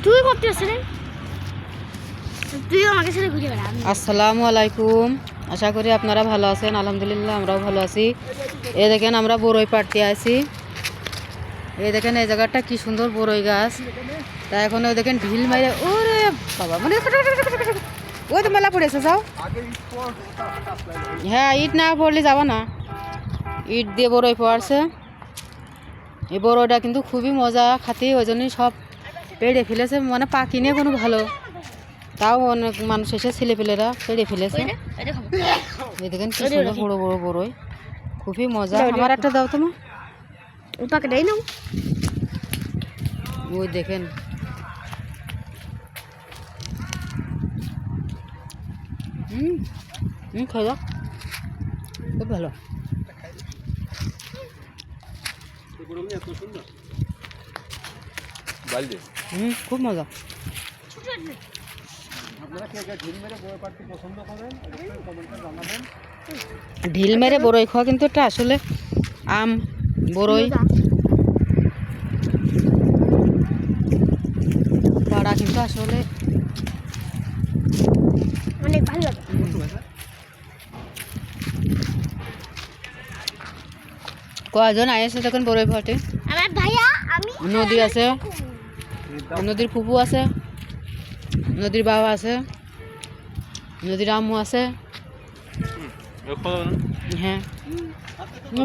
তুই করতে আসলে তুই আমাকে ছেড়ে ঘুরে বেড়া। আসসালামু আলাইকুম, আশা করি আপনারা ভালো আছেন। আলহামদুলিল্লাহ আমরাও ভালো আছি। এই দেখেন আমরা বড়ই পাড়তে আছি। এই দেখেন এই জায়গাটা কি সুন্দর বড়ই গাছ। তা এখন ওই দেখেন ঢিল মেরে, ওরে বাবা, মানে ওই তো মেলা পড়েছে, যাও। হ্যাঁ, ইট না পড়লে যাবা না, ইট দিয়ে বড়ই পড়ছে। এই বড়ইটা কিন্তু খুবই মজা খাতে, ওই জন্যই সব পেড়ে ফেলেছে, মানে পাকি নিয়ে কোনো ভালো, তাও অনেক মানুষ এসে ছেলেপেলেরা পেড়ে ফেলেছে। এই দেখেন কি সুন্দর বড় বড় বড়ই, খুবই মজা। আমার একটা দাও তোমার, ওটাকে দেই না। ওই দেখেন খাই যাও, খুব ভালো। খুব মজা। ঢিল মেরে বড়ই খাওয়া কিন্তু এটা আসলে আম বড়ই পাড়া কিন্তু আসলে অনেক ভালো লাগে। কয়জন আইসে তখন বড়ই ফাটে। আমার ভাইয়া, আমি নদী আছে, নদীর ফুপু আছে, নদীর বাবা আছে, নদীর আম্মু আছে। হ্যাঁ,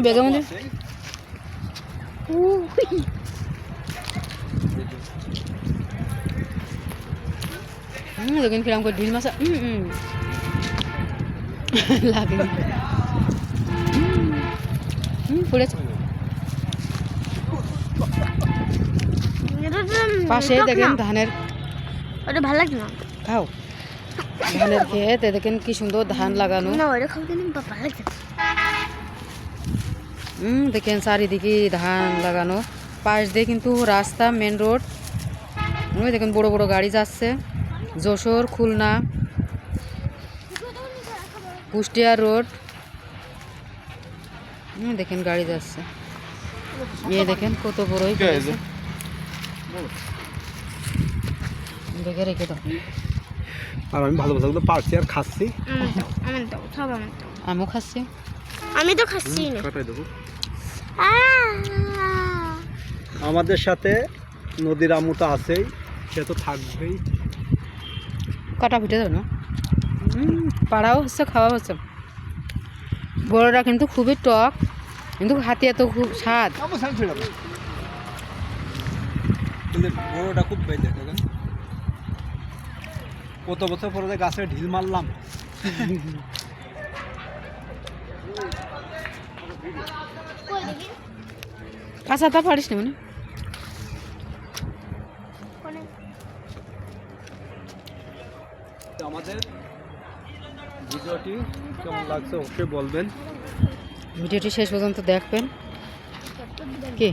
বেগম দেখেন কিরম করে ঢিল মাছা লাগে পড়েছে। পাশে দেখেন ধানের, ওটা ভালো লাগে না, খাও। ধানের ক্ষেত, দেখেন কি সুন্দর ধান লাগানো। না ওটা খাও কিন্তু ভালো লাগে। দেখেন চারিদিকে ধান লাগানো, পাশ দিয়ে কিন্তু রাস্তা, মেন রোড। ওই দেখেন বড় বড় গাড়ি যাচ্ছে, যশোর, খুলনা, কুষ্টিয়া রোড। দেখেন গাড়ি যাচ্ছে। এই দেখেন কত বড়ই দেখে রেখে দাও। আর আমি ভালো ভালো পারছি আর খাচ্ছি। আমিও খাচ্ছি। আমি তো খাচ্ছি না। আমাদের সাথে নদীর আমু তো আছেই, সে তো থাকবেই। কাটা ফুটে যাবে না, পাড়াও হচ্ছে, খাওয়া হচ্ছে। বড়টা কিন্তু খুবই টক, কিন্তু হাতে এত খুব স্বাদ। বড়টা খুব বেঁধে দেখেন, কত বছর পরে গাছে ঢিল মারলাম। কাঁচাটা পারিস না মানে। আমাদের ভিডিওটি কেমন লাগছে অবশ্যই বলবেন। ভিডিওটি শেষ পর্যন্ত দেখবেন। কি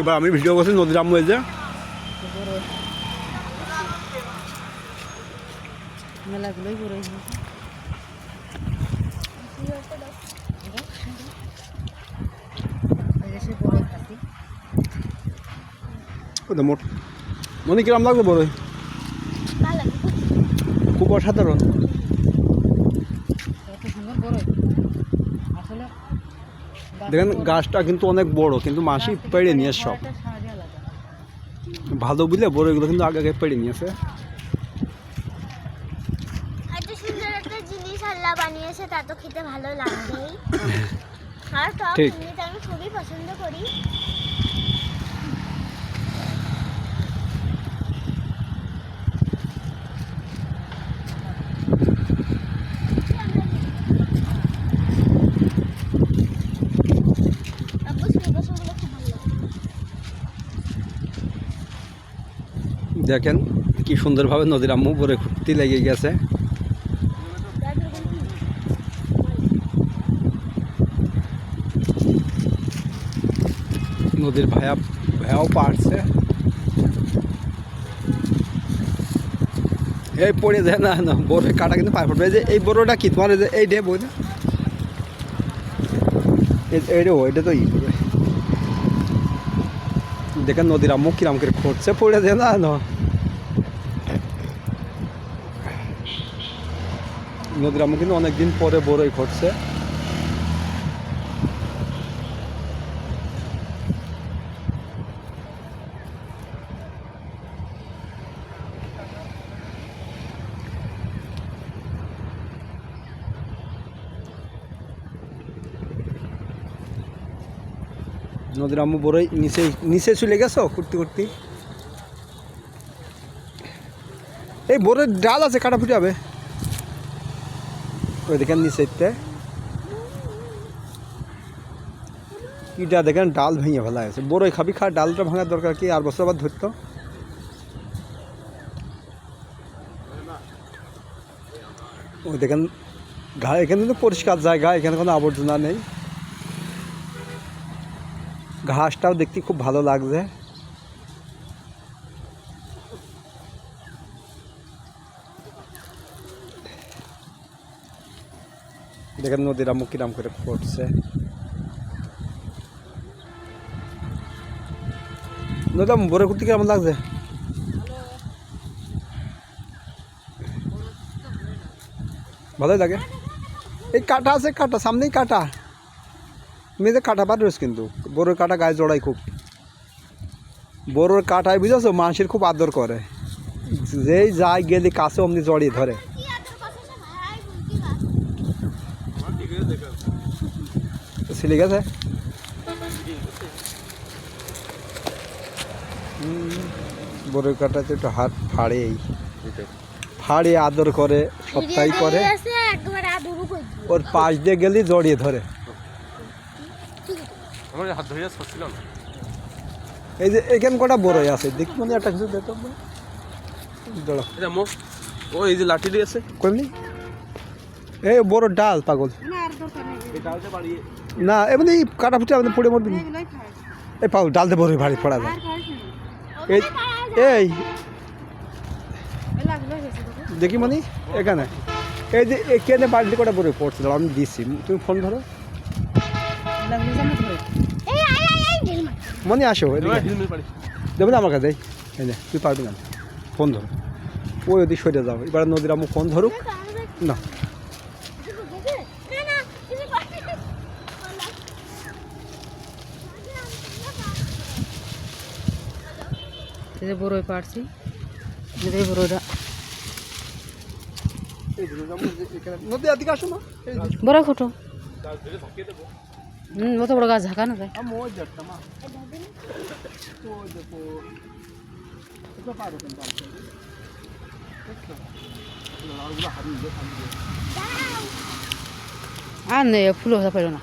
এবার আমি ভিডিও করছি নদীর আম্মু, এই যে মেলাগুলোই বড়ই মোট মনে কিরম লাগবে বড়, খুব অসাধারণ। দেখেন গাছটা কিন্তু অনেক বড়, কিন্তু মাসি পেড়ে নিয়ে সব ভালো বুঝলে বড়গুলো কিন্তু আগে আগে পেড়ে নিয়েছে। এত সুন্দর একটা জিনিস আল্লাহ বানিয়েছে, তা তো খেতে ভালো লাগবেই। আর টক এমনিতে আমি খুবই পছন্দ করি। দেখেন কি সুন্দরভাবে নদীর আম্মু বড়ে ঘুরতে লেগে গেছে। নদীর ভাইয়াও পারছে। এই পড়ে যায় না, বড় কাটা কিন্তু পায়ে পড়বে। যে এই বড়টা কি তোমার, এই ডে বই না, এইটা তো ই করবে। দেখেন নদীর আম্মু কিরাম করে খরচে পড়ে দেয় না নদীর আম্মু কিন্তু অনেকদিন পরে বড়ই ঘটছে। নদীর আম্মু বড়ই নিচে নিচে চলে গেছো করতে করতে। এই বড়ের ডাল আছে কাটা ফুটে যাবে ওই দেখেন নিচে কিটা দেখেন ডাল ভেঙে ফেলা আছে। বড়ই খাবি খা, ডালটা ভাঙার দরকার কি, আর বছর আবার ধরতো। ওই দেখেন ঘা, এখানে তো পরিষ্কার জায়গা, এখানে কোনো আবর্জনা নেই। ঘাসটাও দেখতে খুব ভালো লাগছে। দেখেন নদীর আম্মু কিরাম করে পড়ছে। নদীর আম্মু বড় করতে কেমন লাগছে? ভালোই লাগে। এই কাটা আছে, কাটা সামনেই কাটা, মেয়েদের কাটা বার রয়েছে কিন্তু বড়োর কাটা গায়ে জড়াই খুব। বড়োর কাটায় বুঝেছো মানুষের খুব আদর করে, যেই যায় গেলে কাছে অমনি জড়িয়ে ধরে। ছিলে গেছে বড়োর কাটাতে একটু হাত ফাড়েই ফাড়ে আদর করে, সপ্তাহে করে। ওর পাশ দিয়ে গেলে জড়িয়ে ধরে। এই যে এখানে কটা বড়ই আছে দেখি, মানে একটা কিছু দেখো ও এই যে লাঠি দিয়েছে কমনি। এই বড় ডাল পাগল না, এমনি কাটা ফুটে আপনি পড়ে মরবি। এই পাগল ডালতে বড় ভারী পড়া যায়। এই এই দেখি মানে এখানে এই যে এখানে বাড়িতে কটা বড় পড়ছে, আমি দিচ্ছি, তুমি ফোন ধরো। মনে আসো দেবে না আমার কাছে, এই না তুই পারবি না, ফোন ধরো। ওই ওদিক সরে যাও, এবার নদীর আম্মু ফোন ধরুক না। বড়ই পারছি বড়ইটা নদী এদিকে আসো না, বড় ছোট অত বড় গাছ ঝাঁকা না যায়। আর নেই ফুল হতে পারো না।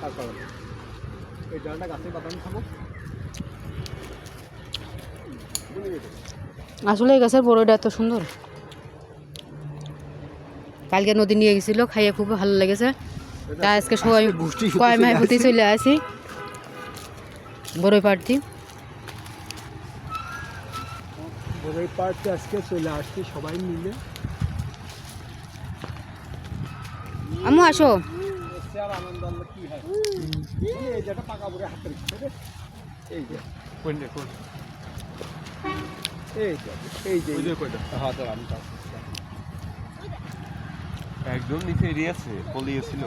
আসলে এই গাছের বড়ইটা এত সুন্দর। কালকে নদী নিয়ে গেছিল, খাইয়ে খুব ভালো লেগেছে। তা আজকে সবাই কয় মাই হতে চলে আসি বড়ই পাড়তি। বড়ই পাড়তে আজকে চলে আসছি সবাই মিলে। আম্মু আসো। আনন্দ কি হয় এই যেটা পাকা বড়ে হাতে এই যে এই যে হাতে আমি একদম নিচে এরিয়াছে পলিয়েছিল।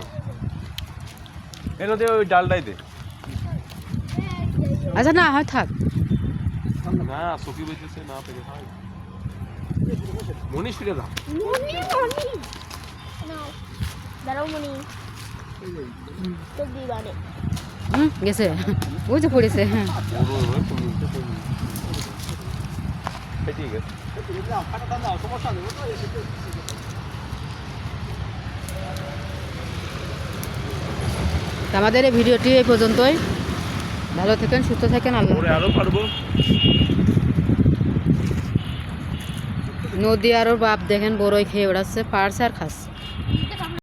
এর মধ্যে ওই ডালটাই দে। আচ্ছা না হয় থাক না সকি বইতেছে না পেরে খাই। মনি ফিরে দাও। দাঁড়াও মনি তো দিবারে গেছে ওই যে পড়েছে। হ্যাঁ ঠিক আছে। আমাদের এই ভিডিওটি এই পর্যন্তই। ভালো থাকেন, সুস্থ থাকেন, আল্লাহ। আরো পারবো। নদী আর ওর বাপ দেখেন বড়ই খেয়ে বেড়াচ্ছে, পারছে আর খাচ্ছে।